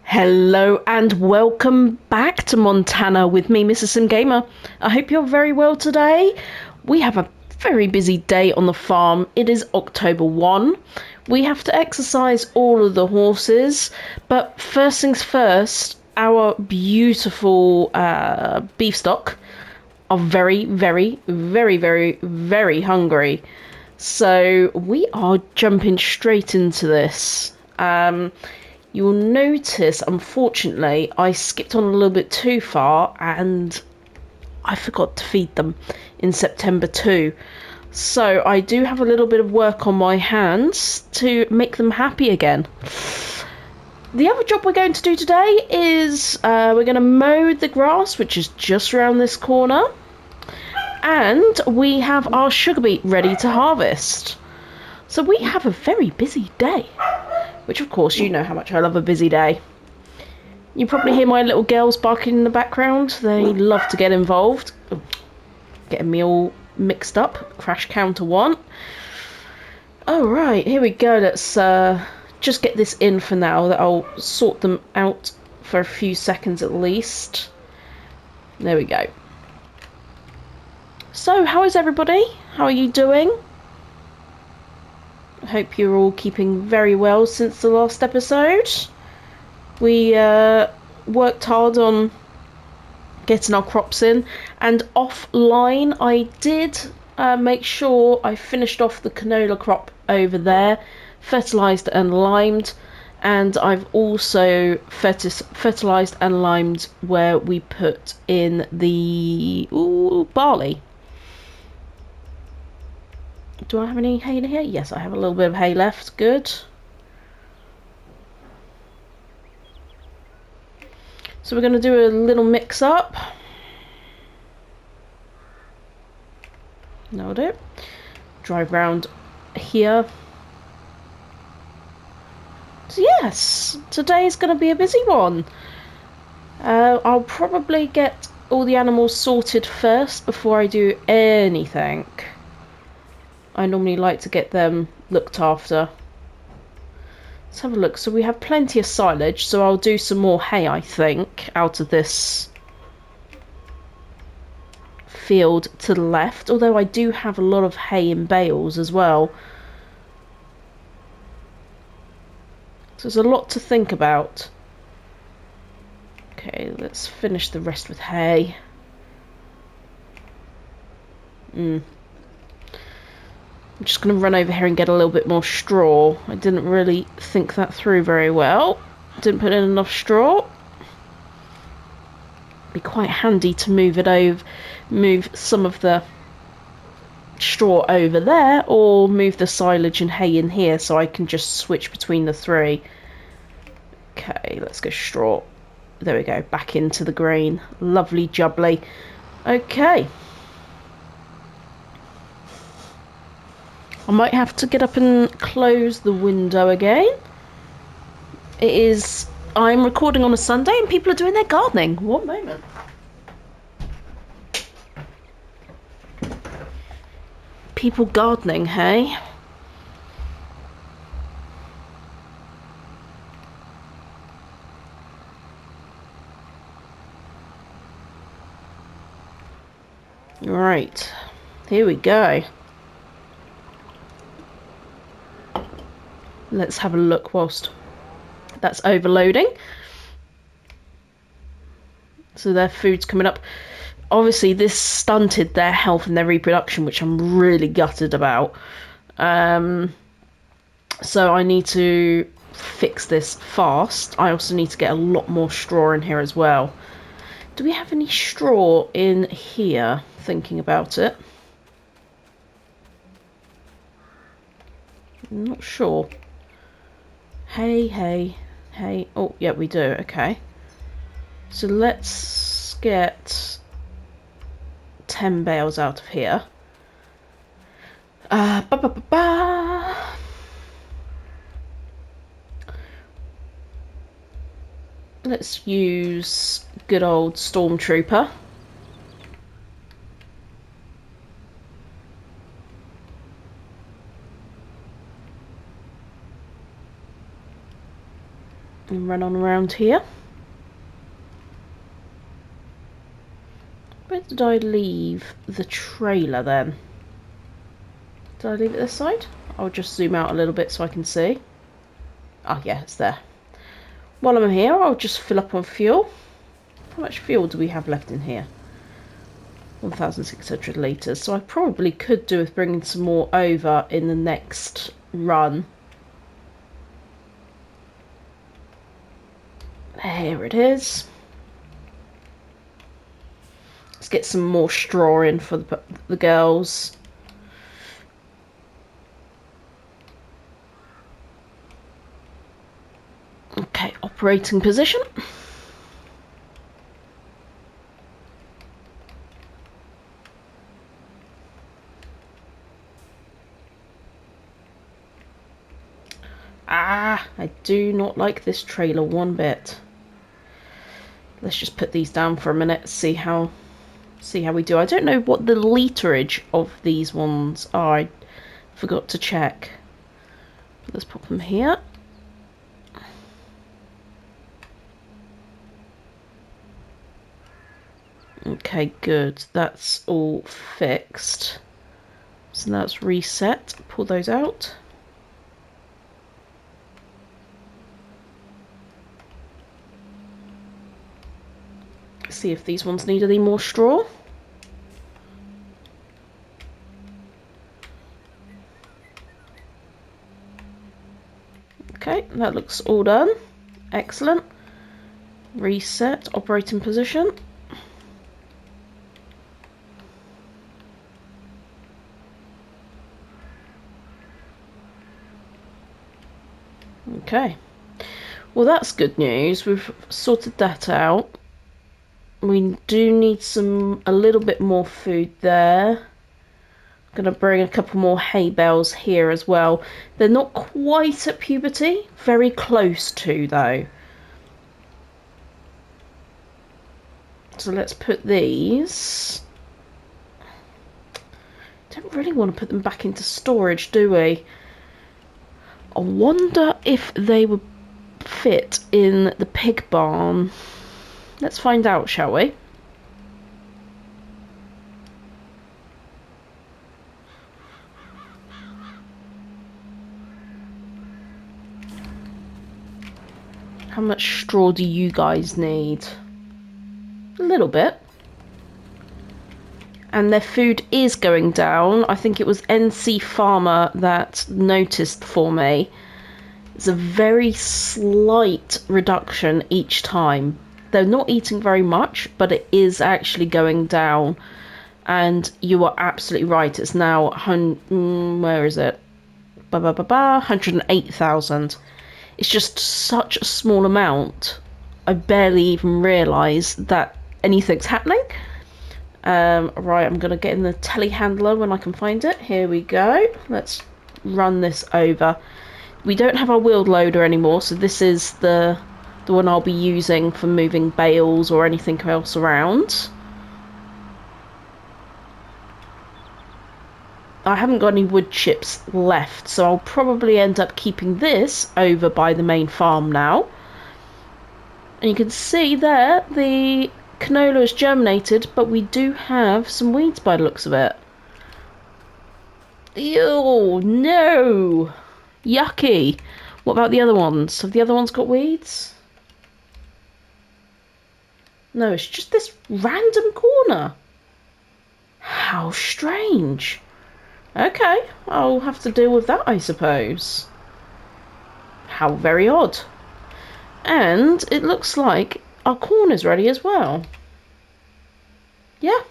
Hello and welcome back to Montana with me, Mrs. Sim Gamer. I hope you're very well today. We have a very busy day on the farm. It is October 1. We have to exercise all of the horses, but first things first, our beautiful beef stock are very, very, very, very, very hungry. So we are jumping straight into this. You'll notice, unfortunately, I skipped on a little bit too far and I forgot to feed them in September too. So I do have a little bit of work on my hands to make them happy again. The other job we're going to do today is we're going to mow the grass, which is just around this corner. And we have our sugar beet ready to harvest. So we have a very busy day. Which, of course, you know how much I love a busy day. You probably hear my little girls barking in the background. They love to get involved. Ooh, getting me all mixed up. Crash counter 1. Alright, here we go. Let's just get this in for now. That I'll sort them out for a few seconds at least. There we go. So, how is everybody? How are you doing? I hope you're all keeping very well since the last episode. We worked hard on getting our crops in, and offline I did make sure I finished off the canola crop over there, fertilised and limed, and I've also fertilised and limed where we put in the barley. Do I have any hay in here? Yes, I have a little bit of hay left. Good. So we're going to do a little mix up. Nailed it. Drive round here. So yes, today's going to be a busy one. I'll probably get all the animals sorted first before I do anything. I normally like to get them looked after. Let's have a look. So we have plenty of silage, so I'll do some more hay, I think, out of this field to the left. Although I do have a lot of hay in bales as well. So there's a lot to think about. Okay, let's finish the rest with hay. I'm just going to run over here and get a little bit more straw. I didn't really think that through very well. Didn't put in enough straw. Be quite handy to move some of the straw over there, or move the silage and hay in here so I can just switch between the three. Okay, let's go straw. There we go, back into the green. Lovely jubbly. Okay. I might have to get up and close the window again. I'm recording on a Sunday and people are doing their gardening. One moment. People gardening, hey? Right, here we go. Let's have a look whilst that's overloading. So their food's coming up. Obviously, this stunted their health and their reproduction, which I'm really gutted about. So I need to fix this fast. I also need to get a lot more straw in here as well. Do we have any straw in here? Thinking about it. I'm not sure. Hey. Oh, yeah, we do. Okay. So let's get 10 bales out of here. Let's use good old Stormtrooper. And run on around here. Where did I leave the trailer then? Did I leave it this side? I'll just zoom out a little bit so I can see. Oh yeah, it's there. While I'm here, I'll just fill up on fuel. How much fuel do we have left in here? 1,600 litres. So I probably could do with bringing some more over in the next run. Here it is. Let's get some more straw in for the girls. Okay, operating position. Ah, I do not like this trailer one bit. Let's just put these down for a minute, see how we do. I don't know what the literage of these ones are. I forgot to check. Let's pop them here. Okay, good. That's all fixed. So now it's reset. Pull those out. See if these ones need any more straw. Okay, that looks all done. Excellent. Reset operating position. Okay. Well, that's good news. We've sorted that out. We do need a little bit more food there. I'm going to bring a couple more hay bales here as well. They're not quite at puberty, very close to though. So let's put these. Don't really want to put them back into storage, do we? I wonder if they would fit in the pig barn. Let's find out, shall we? How much straw do you guys need? A little bit. And their food is going down. I think it was NC Farmer that noticed for me. It's a very slight reduction each time. They're not eating very much, but it is actually going down. And you are absolutely right. It's now, where is it? 108,000. It's just such a small amount. I barely even realise that anything's happening. Right, I'm going to get in the telehandler when I can find it. Here we go. Let's run this over. We don't have our wheeled loader anymore, so this is the one I'll be using for moving bales or anything else around. I haven't got any wood chips left, so I'll probably end up keeping this over by the main farm now. And you can see there the canola is germinated, but we do have some weeds by the looks of it. Ew, no! Yucky! What about the other ones? Have the other ones got weeds? No, it's just this random corner. How strange. Okay, I'll have to deal with that, I suppose. How very odd. And it looks like our corn is ready as well. Yeah,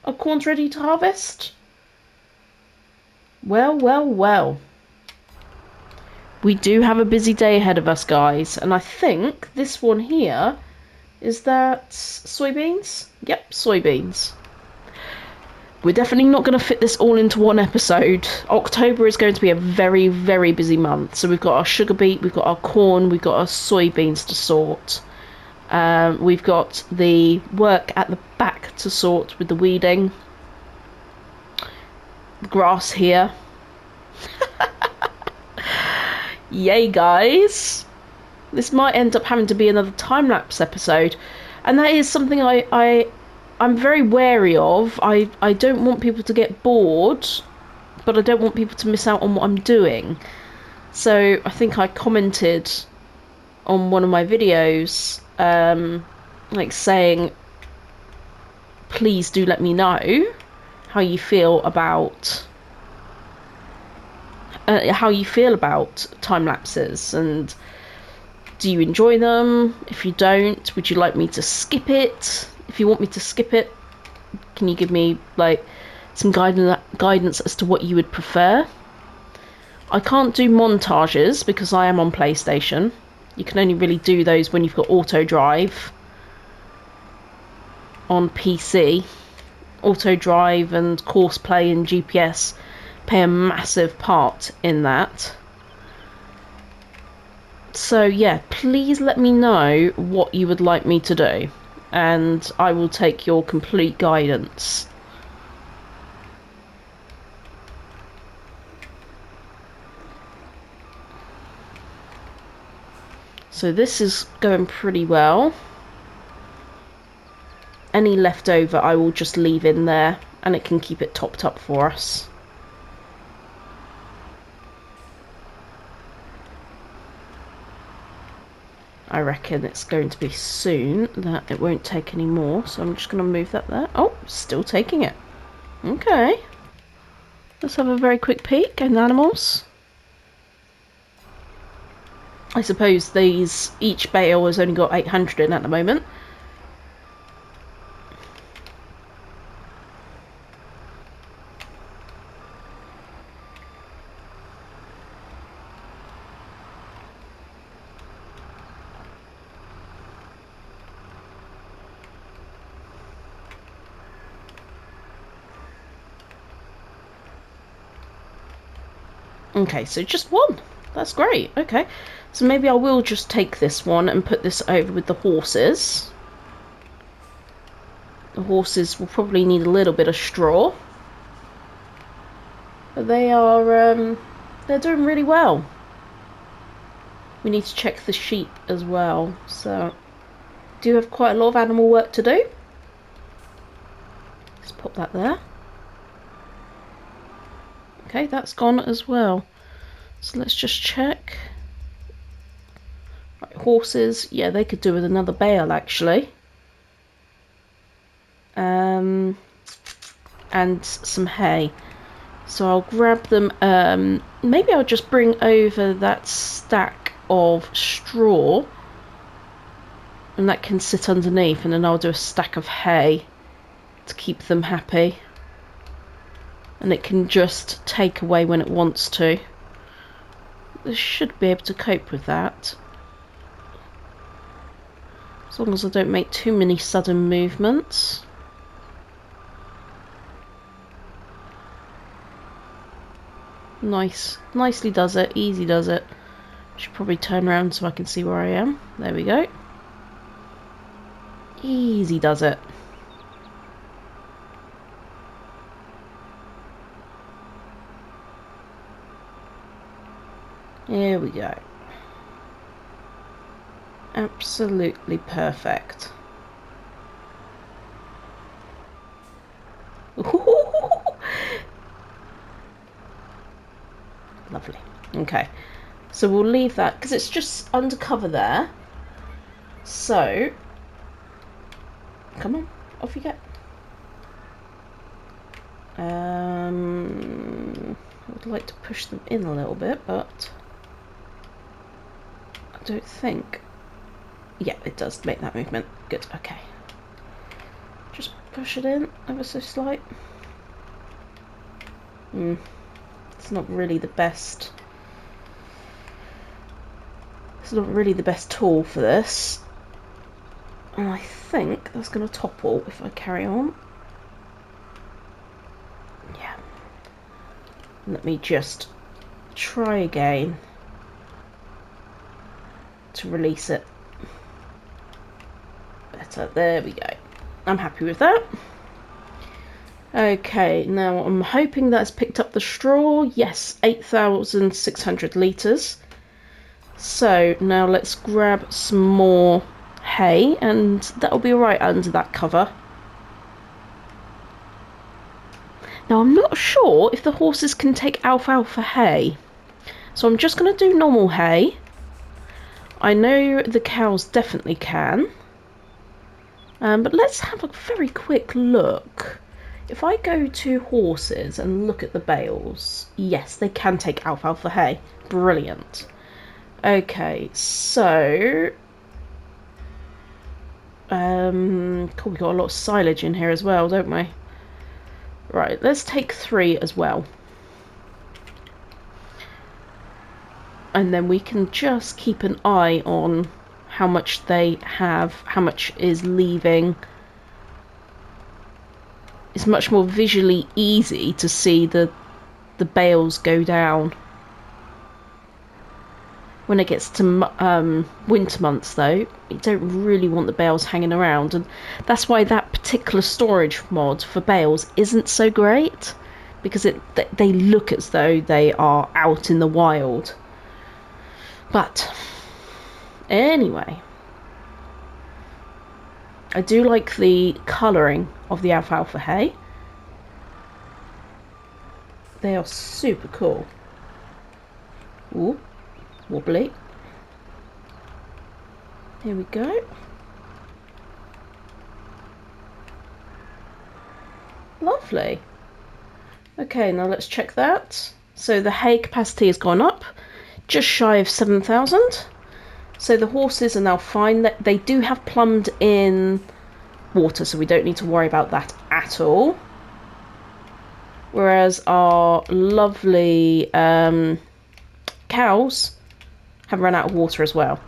our corn's ready to harvest. Well, well, well. We do have a busy day ahead of us, guys. And I think this one here, is that soybeans? Yep, soybeans. We're definitely not going to fit this all into one episode. October is going to be a very, very busy month. So we've got our sugar beet, we've got our corn, we've got our soybeans to sort. We've got the work at the back to sort with the weeding. The grass here. Yay, guys. This might end up having to be another time-lapse episode. And that is something I'm very wary of. I don't want people to get bored, but I don't want people to miss out on what I'm doing. So I think I commented on one of my videos, like saying, please do let me know how you feel about time lapses, and do you enjoy them? If you don't, would you like me to skip it? If you want me to skip it, can you give me like some guidance as to what you would prefer? I can't do montages because I am on PlayStation. You can only really do those when you've got auto drive on PC. Auto drive and course play and GPS play a massive part in that. So yeah, please let me know what you would like me to do, and I will take your complete guidance. So this is going pretty well. Any leftover I will just leave in there, and it can keep it topped up for us. I reckon it's going to be soon that it won't take any more, so I'm just going to move that there. Oh, still taking it. Okay. Let's have a very quick peek at animals. I suppose each bale has only got 800 in at the moment. Okay, so just one. That's great. Okay, so maybe I will just take this one and put this over with the horses. The horses will probably need a little bit of straw, but they're doing really well. We need to check the sheep as well, so do have quite a lot of animal work to do. Let's pop that there. Okay, that's gone as well. So let's just check. Right, horses, yeah, they could do with another bale actually. And some hay. So I'll grab them. Maybe I'll just bring over that stack of straw, and that can sit underneath, and then I'll do a stack of hay to keep them happy. And it can just take away when it wants to. This should be able to cope with that. As long as I don't make too many sudden movements. Nice. Nicely does it. Easy does it. Should probably turn around so I can see where I am. There we go. Easy does it. Here we go. Absolutely perfect. Lovely. Okay. So we'll leave that because it's just under cover there. So, come on, off you get. I would like to push them in a little bit, but I don't think. Yeah, it does make that movement. Good, okay. Just push it in ever so slight. It's not really the best. It's not really the best tool for this. And I think that's going to topple if I carry on. Yeah. Let me just try again to release it better. There we go. I'm happy with that. Okay, now I'm hoping that's picked up the straw. Yes, 8,600 litres. So now let's grab some more hay, and that'll be right under that cover. Now I'm not sure if the horses can take alfalfa hay, so I'm just going to do normal hay. I know the cows definitely can, but let's have a very quick look. If I go to horses and look at the bales, yes, they can take alfalfa hay. Brilliant. Okay, so cool, we got a lot of silage in here as well, don't we? Right, let's take 3 as well. And then we can just keep an eye on how much they have, how much is leaving. It's much more visually easy to see the bales go down. When it gets to winter months, though, you don't really want the bales hanging around, and that's why that particular storage mod for bales isn't so great, because they look as though they are out in the wild. But anyway, I do like the colouring of the alfalfa hay. They are super cool. Ooh. Wobbly. Here we go. Lovely. Okay, now let's check that. So the hay capacity has gone up, just shy of 7,000. So the horses are now fine. They do have plumbed in water, so we don't need to worry about that at all. Whereas our lovely cows have run out of water as well.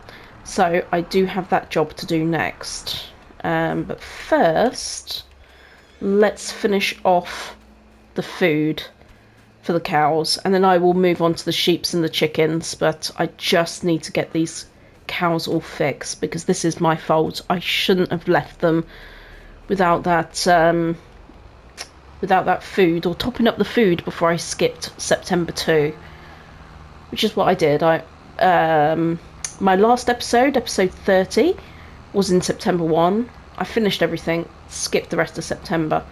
So I do have that job to do next. But first, let's finish off the food for the cows, and then I will move on to the sheeps and the chickens. But I just need to get these cows all fixed, because this is my fault. I shouldn't have left them without that food, or topping up the food before I skipped September 2, which is what I did. My last episode 30, was in September 1. I finished everything, skipped the rest of September,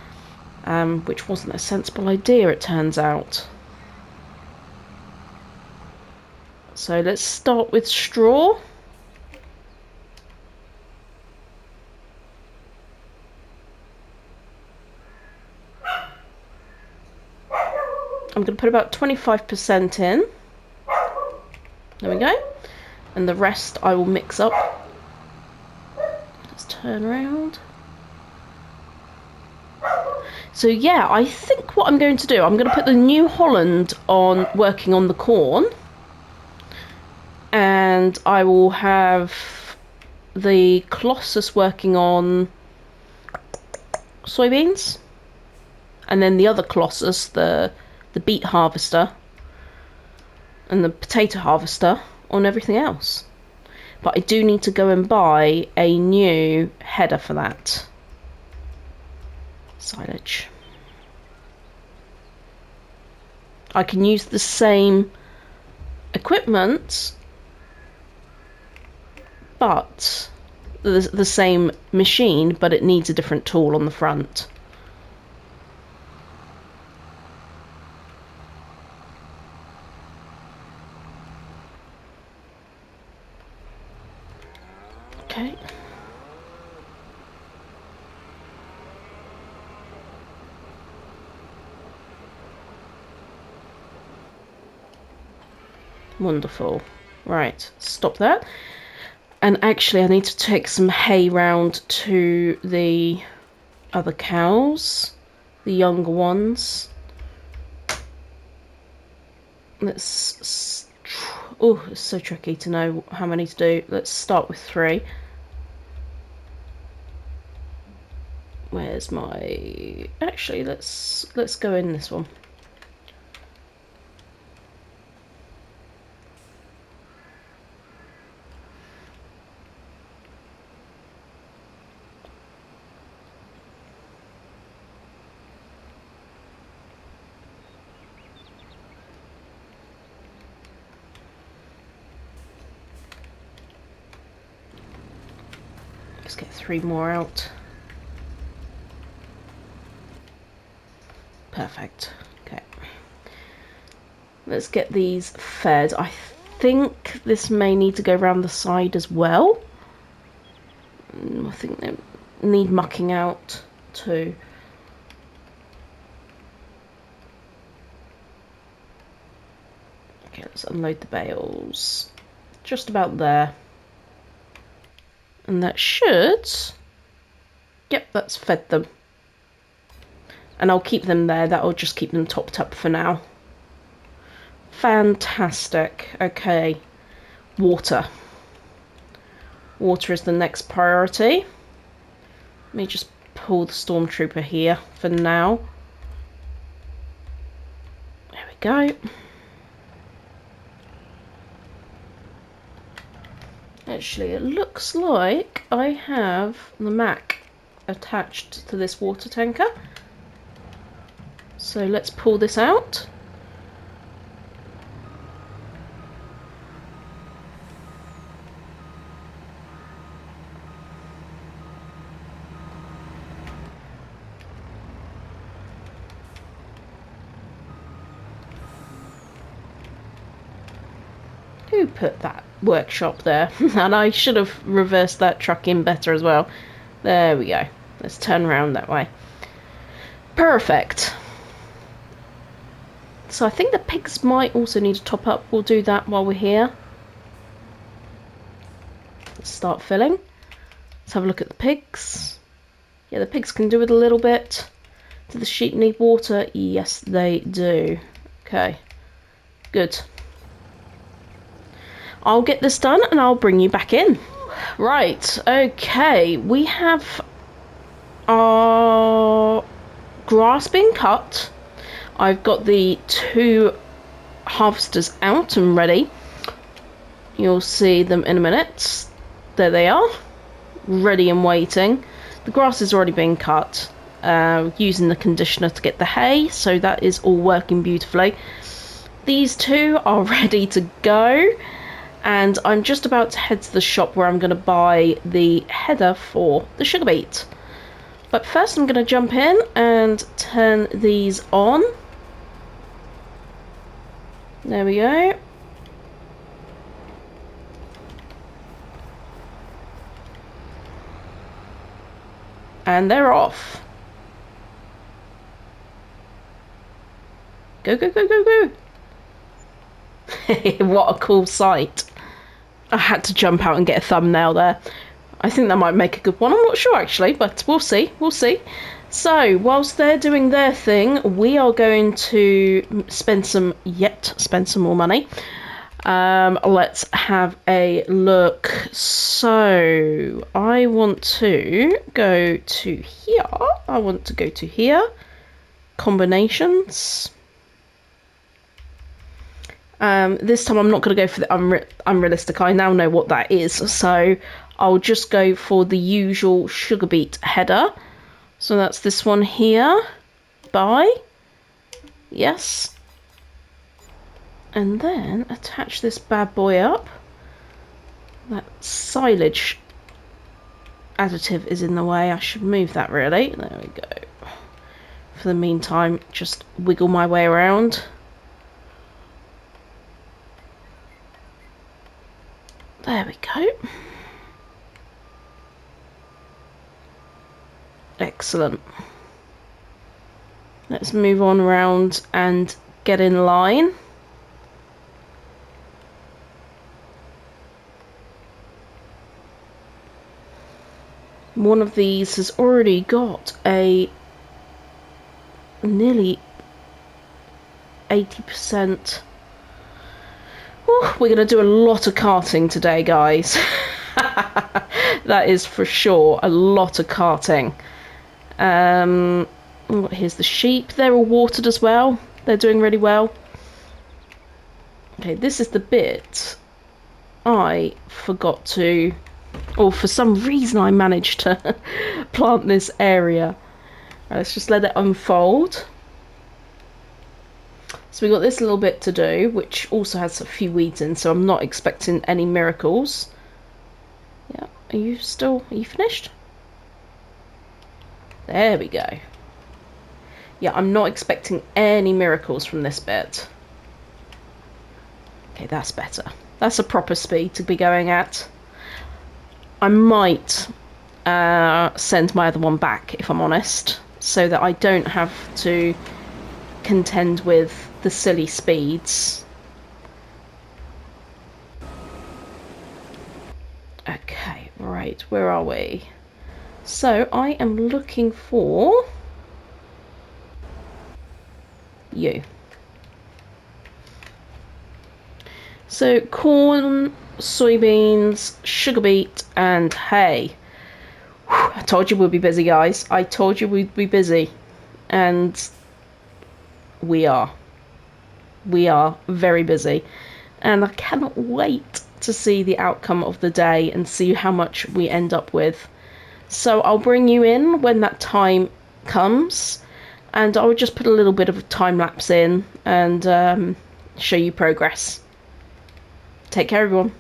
which wasn't a sensible idea, it turns out. So let's start with straw. I'm going to put about 25% in. There we go. And the rest I will mix up. Let's turn around. So yeah, I think what I'm going to do, I'm going to put the New Holland on working on the corn. And I will have the Colossus working on soybeans. And then the other Colossus, the beet harvester and the potato harvester, on everything else. But I do need to go and buy a new header for that silage. I can use the same equipment, but the same machine, but it needs a different tool on the front. Okay. Wonderful. Right, stop that. And actually I need to take some hay round to the other cows, the younger ones. Oh, it's so tricky to know how many to do. Let's start with 3. Where's my... Actually, let's go in this one. Let's get 3 more out. Perfect. Okay. Let's get these fed. I think this may need to go around the side as well. I think they need mucking out too. Okay, let's unload the bales. Just about there. And that should... Yep, that's fed them. And I'll keep them there. That'll just keep them topped up for now. Fantastic. Okay. Water. Water is the next priority. Let me just pull the stormtrooper here for now. There we go. Actually, it looks like I have the Mac attached to this water tanker. So let's pull this out. Who put that workshop there? And I should have reversed that truck in better as well. There we go. Let's turn around that way. Perfect. So I think the pigs might also need to top up. We'll do that while we're here. Let's start filling. Let's have a look at the pigs. Yeah, the pigs can do it a little bit. Do the sheep need water? Yes, they do. Okay. Good. I'll get this done and I'll bring you back in. Right, okay. We have our grass being cut. I've got the 2 harvesters out and ready. You'll see them in a minute. There they are, ready and waiting. The grass is already being cut, using the conditioner to get the hay, so that is all working beautifully. These 2 are ready to go, and I'm just about to head to the shop where I'm going to buy the header for the sugar beet. But first I'm going to jump in and turn these on. There we go. And they're off. Go, go, go, go, go. What a cool sight. I had to jump out and get a thumbnail there. I think that might make a good one. I'm not sure actually, but we'll see. We'll see. So, whilst they're doing their thing, we are going to spend some more money. Let's have a look. So, I want to go to here. I want to go to here. Combinations. This time I'm not going to go for the unrealistic. I now know what that is. So, I'll just go for the usual sugar beet header. So that's this one here. Buy. Yes. And then attach this bad boy up. That silage additive is in the way. I should move that really. There we go. For the meantime, just wiggle my way around. There we go. Excellent. Let's move on around and get in line. One of these has already got a nearly 80%. Ooh, we're going to do a lot of carting today, guys. That is for sure a lot of carting. Here's the sheep. They're all watered as well. They're doing really well. Okay, this is the bit I forgot to, or for some reason I managed to plant this area. Right, let's just let it unfold. So we got this little bit to do, which also has a few weeds in, so I'm not expecting any miracles. Yeah, Are you finished? There we go. Yeah, I'm not expecting any miracles from this bit. Okay, that's better. That's a proper speed to be going at. I might send my other one back, if I'm honest, so that I don't have to contend with the silly speeds. Okay, right, where are we? So I am looking for you. So corn, soybeans, sugar beet, and hay. Whew, I told you we'd be busy, guys. I told you we'd be busy. And we are. We are very busy. And I cannot wait to see the outcome of the day and see how much we end up with. So I'll bring you in when that time comes. And I'll just put a little bit of a time lapse in and show you progress. Take care, everyone.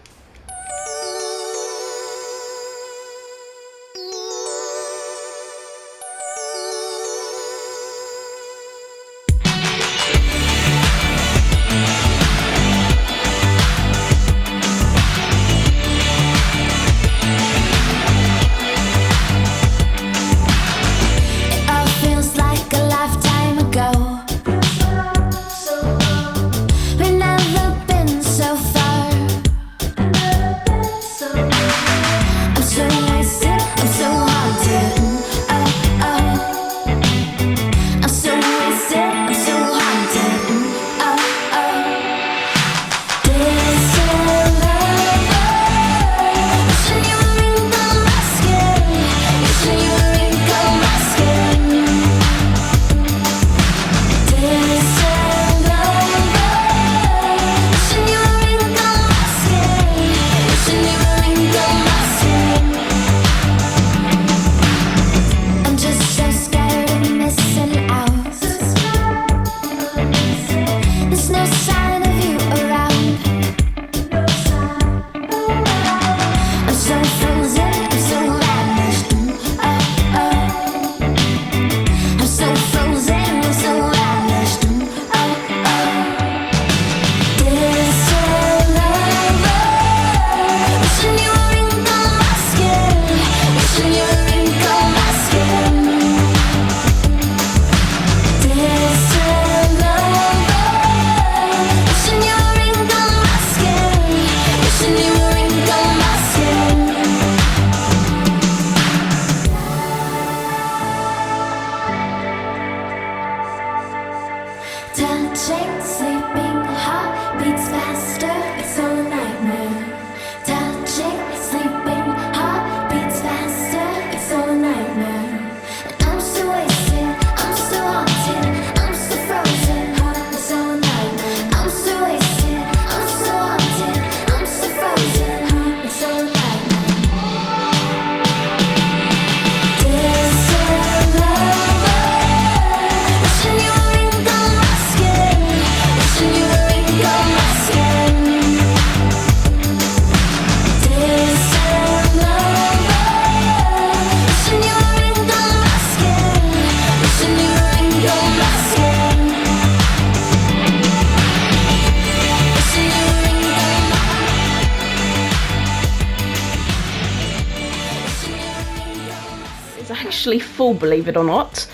Actually full, believe it or not.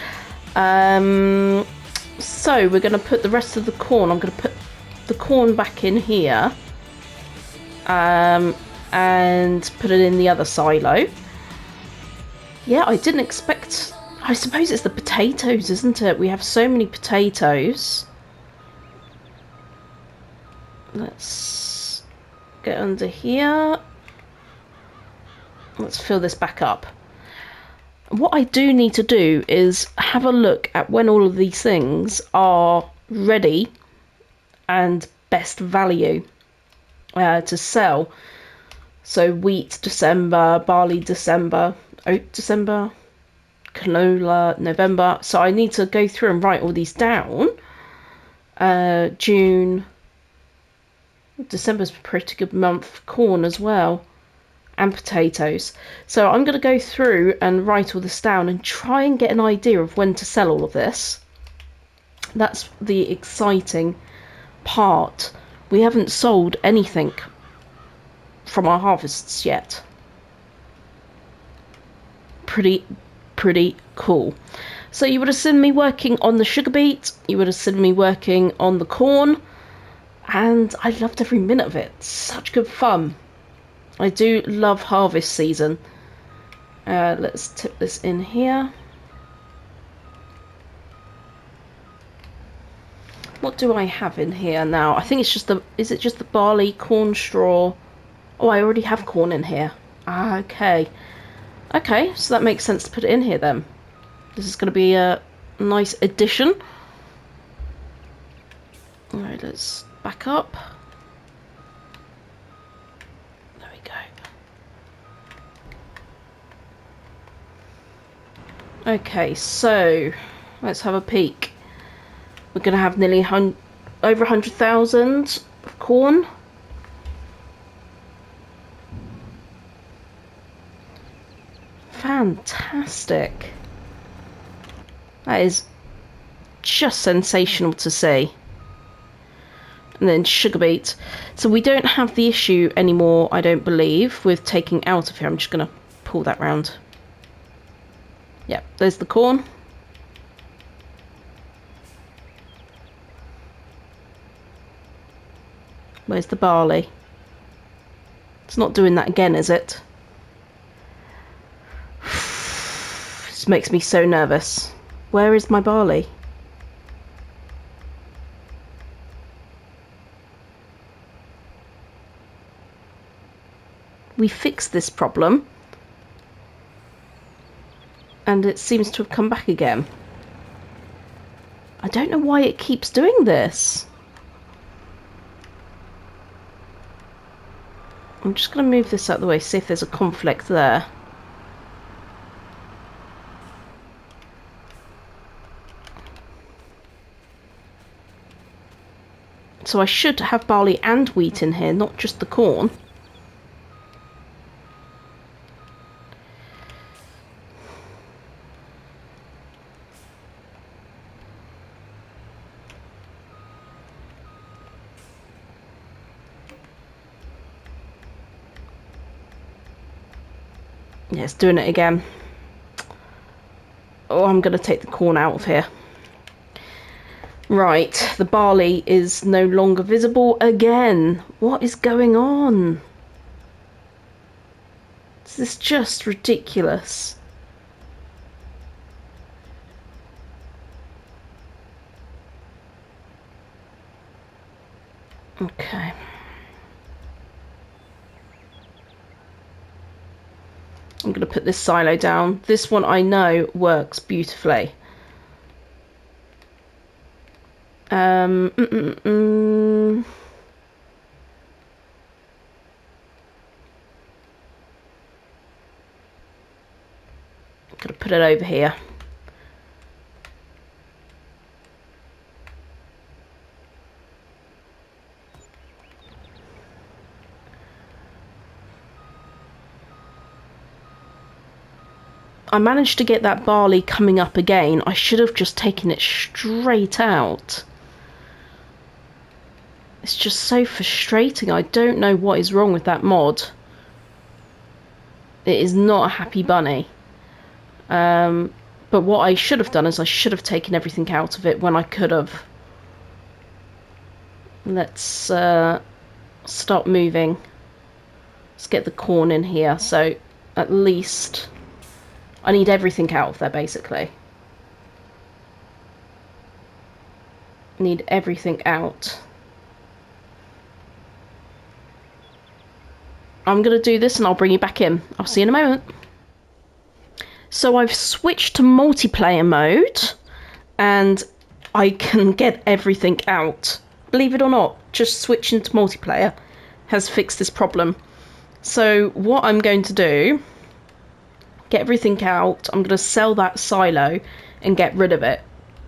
So we're going to put the rest of the corn. I'm going to put the corn back in here and put it in the other silo. Yeah, I didn't expect... I suppose it's the potatoes, isn't it? We have so many potatoes. Let's get under here. Let's fill this back up. What I do need to do is have a look at when all of these things are ready and best value to sell. So wheat December, barley December, oat December, canola November. So I need to go through and write all these down. June, December's a pretty good month for corn as well. and potatoes. So I'm going to go through and write all this down and try and get an idea of when to sell all of this. That's the exciting part. We haven't sold anything from our harvests yet. Pretty cool. So you would have seen me working on the sugar beet, you would have seen me working on the corn, and I loved every minute of it. Such good fun. I do love harvest season. Let's tip this in here. What do I have in here now? I think it's just the... Is it just the barley, corn, straw? Oh, I already have corn in here. Ah, okay. Okay, so that makes sense to put it in here then. This is going to be a nice addition. Alright, let's back up. There we go. Okay, so let's have a peek. We're going to have nearly over 100,000 of corn. Fantastic. That is just sensational to see. And then sugar beet. So we don't have the issue anymore, I don't believe, with taking out of here. I'm just going to pull that round. Yep, there's the corn. Where's the barley? It's not doing that again, is it? This makes me so nervous. Where is my barley? We fixed this problem, and it seems to have come back again. I don't know why it keeps doing this. I'm just going to move this out of the way, see if there's a conflict there. So I should have barley and wheat in here, not just the corn. Yeah, it's doing it again. Oh, I'm going to take the corn out of here. Right, the barley is no longer visible again. What is going on? This is just ridiculous. Okay. I'm going to put this silo down. This one I know works beautifully. I'm going to put it over here. I managed to get that barley coming up again. I should have just taken it straight out. It's just so frustrating. I don't know what is wrong with that mod. It is not a happy bunny. But what I should have done is I should have taken everything out of it when I could have. Let's start moving. Let's get the corn in here. So at least I need everything out of there, basically. Need everything out. I'm going to do this and I'll bring you back in. I'll see you in a moment. So I've switched to multiplayer mode and I can get everything out. Believe it or not, just switching to multiplayer has fixed this problem. So what I'm going to do, get everything out. I'm going to sell that silo and get rid of it.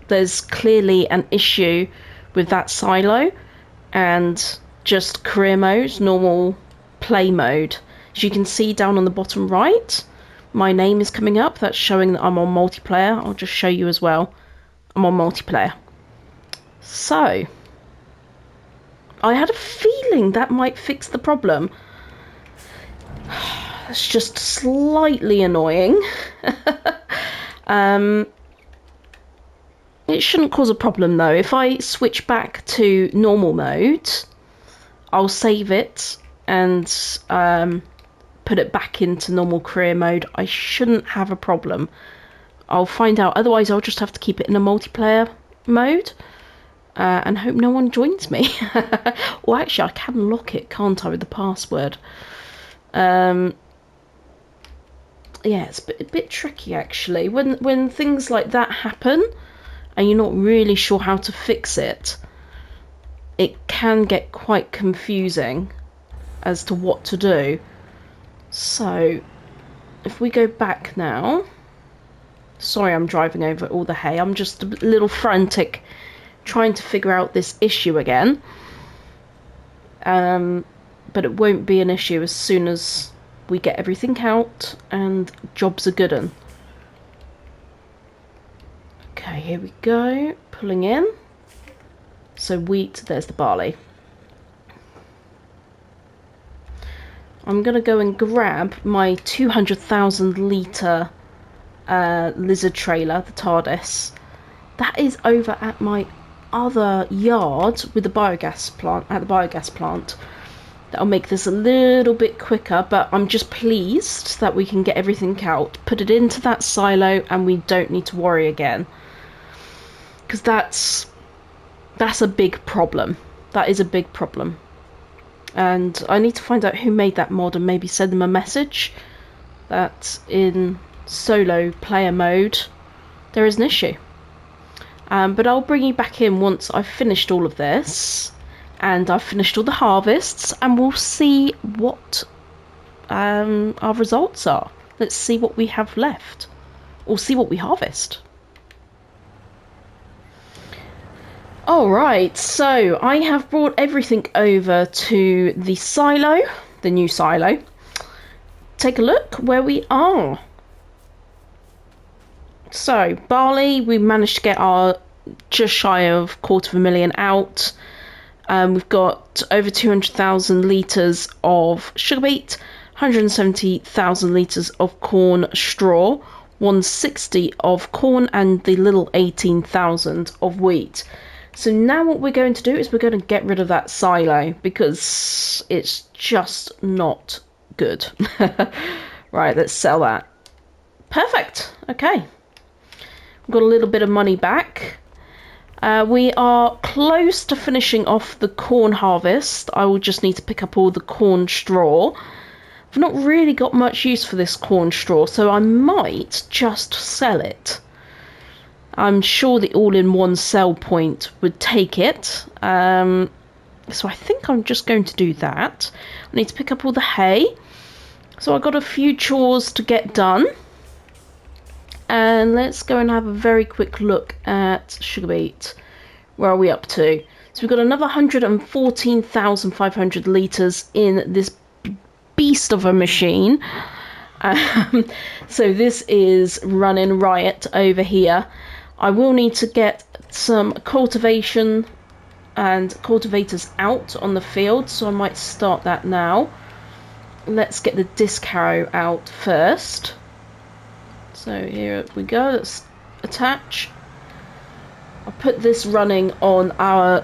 There's clearly an issue with that silo, and just career mode, normal play mode, As you can see down on the bottom right, my name is coming up. That's showing that I'm on multiplayer. I'll just show you as well. I'm on multiplayer. So, I had a feeling that might fix the problem. It's just slightly annoying. It shouldn't cause a problem though. If I switch back to normal mode, I'll save it and put it back into normal career mode. I shouldn't have a problem. I'll find out. Otherwise, I'll just have to keep it in a multiplayer mode and hope no one joins me. Or actually, I can lock it, can't I, with the password? Yeah, it's a bit tricky actually. When things like that happen and you're not really sure how to fix it, it can get quite confusing as to what to do. So, if we go back now... Sorry, I'm driving over all the hay. I'm just a little frantic trying to figure out this issue again. But it won't be an issue as soon as we get everything out and jobs are good 'un. Okay, here we go. Pulling in. So wheat, there's the barley. I'm going to go and grab my 200,000 litre lizard trailer, the TARDIS. That is over at my other yard with the biogas plant, at the biogas plant. That'll make this a little bit quicker, but I'm just pleased that we can get everything out, put it into that silo, and we don't need to worry again. Because that's a big problem. That is a big problem. And I need to find out who made that mod and maybe send them a message that in solo player mode there is an issue. But I'll bring you back in once I've finished all of this and I've finished all the harvests, and we'll see what our results are. Let's see what we have left, or see what we harvest. Alright, so I have brought everything over to the silo, the new silo. Take a look where we are. So, barley, we managed to get our just shy of 250,000 out. We've got over 200,000 litres of sugar beet, 170,000 litres of corn straw, 160 of corn, and the little 18,000 of wheat. So now what we're going to do is we're going to get rid of that silo because it's just not good. Right, let's sell that. Perfect. Okay. We've got a little bit of money back. We are close to finishing off the corn harvest. I will just need to pick up all the corn straw. I've not really got much use for this corn straw, so I might just sell it. I'm sure the all-in-one sell point would take it. So I think I'm just going to do that. I need to pick up all the hay. So I've got a few chores to get done. And let's go and have a very quick look at sugar beet. Where are we up to? So we've got another 114,500 litres in this beast of a machine. So this is running riot over here. I will need to get some cultivation and cultivators out on the field, so I might start that now. Let's get the disc harrow out first. So here we go, let's attach. I'll put this running on our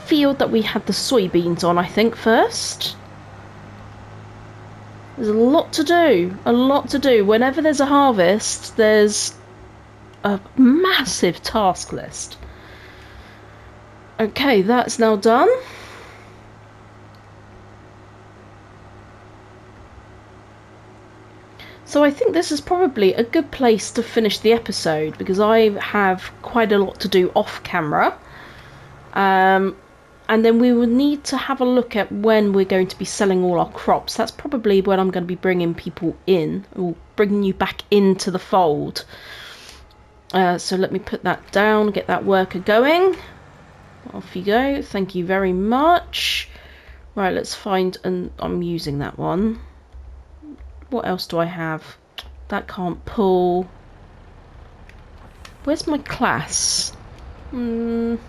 field that we had the soybeans on, I think, first. There's a lot to do, a lot to do. Whenever there's a harvest, there's a massive task list. Okay, that's now done. So I think this is probably a good place to finish the episode because I have quite a lot to do off camera. And then we will need to have a look at when we're going to be selling all our crops. That's probably when I'm going to be bringing people in, or bringing you back into the fold. So let me put that down, get that worker going. Off you go. Thank you very much. Right, let's find, and I'm using that one. What else do I have? That can't pull. Where's my class? Where's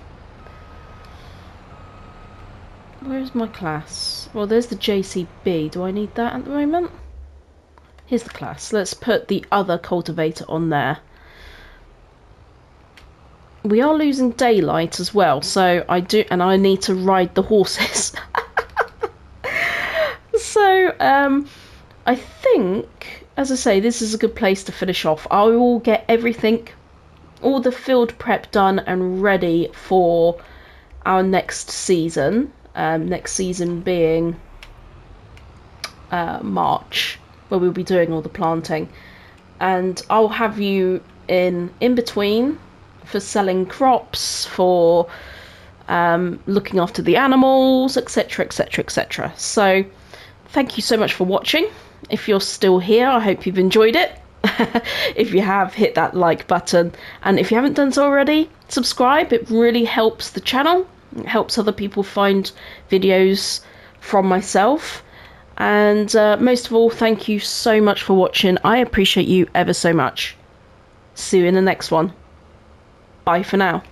my class? Well, there's the JCB. Do I need that at the moment? Here's the class. Let's put the other cultivator on there. We are losing daylight as well, so I need to ride the horses. So, I think, as I say, this is a good place to finish off. I will get everything, all the field prep done and ready for our next season. Next season being March, where we'll be doing all the planting. And I'll have you in between for selling crops, for looking after the animals, etc, etc, etc. So thank you so much for watching. If you're still here, I hope you've enjoyed it. If you have, hit that like button, and if you haven't done so already, subscribe. It really helps the channel. It helps other people find videos from myself. And most of all, thank you so much for watching. I appreciate you ever so much. See you in the next one. Bye for now.